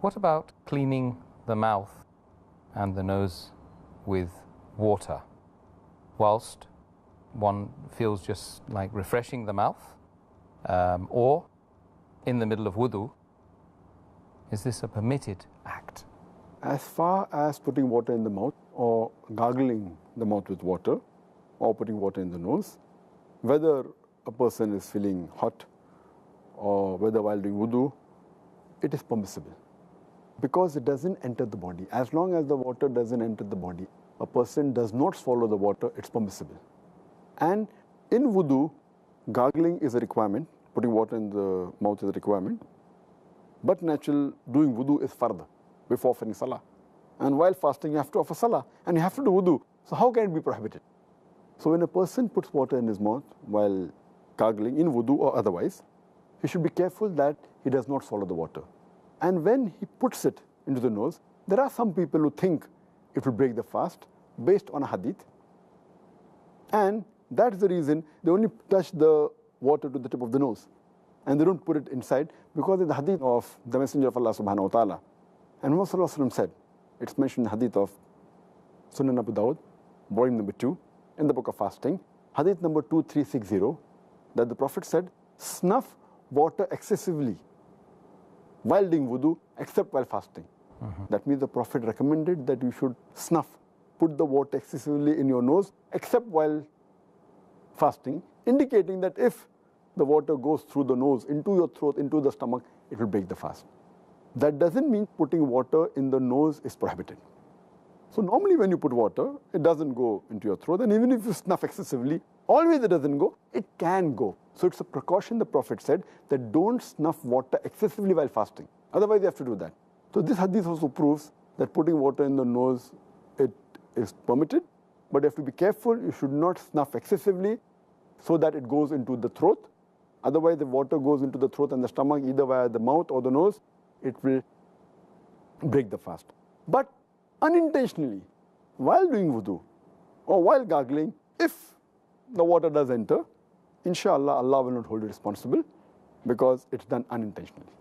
What about cleaning the mouth and the nose with water whilst one feels just like refreshing the mouth or in the middle of wudu? Is this a permitted act? As far as putting water in the mouth or gargling the mouth with water or putting water in the nose, whether a person is feeling hot or whether while doing wudu, it is permissible because it doesn't enter the body. As long as the water doesn't enter the body, a person does not swallow the water, it's permissible. And in wudu, gargling is a requirement, putting water in the mouth is a requirement, but natural doing wudu is fard, before offering salah. And while fasting, you have to offer salah and you have to do wudu. So how can it be prohibited? So when a person puts water in his mouth while gargling, in wudu or otherwise, he should be careful that he does not swallow the water. And when he puts it into the nose, there are some people who think it will break the fast based on a hadith. And that's the reason they only touch the water to the tip of the nose. And they don't put it inside because of the hadith of the Messenger of Allah subhanahu wa ta'ala. And Muhammad sallallahu alaihi wasallam said, it's mentioned in the hadith of Sunan Abu Dawud, volume number 2, in the book of fasting, hadith number 2360, that the Prophet said, snuff water excessively while doing wudu, except while fasting. That means the Prophet recommended that you should snuff, put the water excessively in your nose, except while fasting, indicating that if the water goes through the nose, into your throat, into the stomach, it will break the fast. That doesn't mean putting water in the nose is prohibited. So normally when you put water, it doesn't go into your throat, and even if you snuff excessively, always it doesn't go, it can go. So it's a precaution, the Prophet said, that don't snuff water excessively while fasting. Otherwise you have to do that. So this hadith also proves that putting water in the nose, it is permitted, but you have to be careful, you should not snuff excessively so that it goes into the throat. Otherwise the water goes into the throat and the stomach, either via the mouth or the nose, it will break the fast. But unintentionally, while doing wudu or while gargling, if the water does enter, inshallah, Allah will not hold you responsible because it's done unintentionally.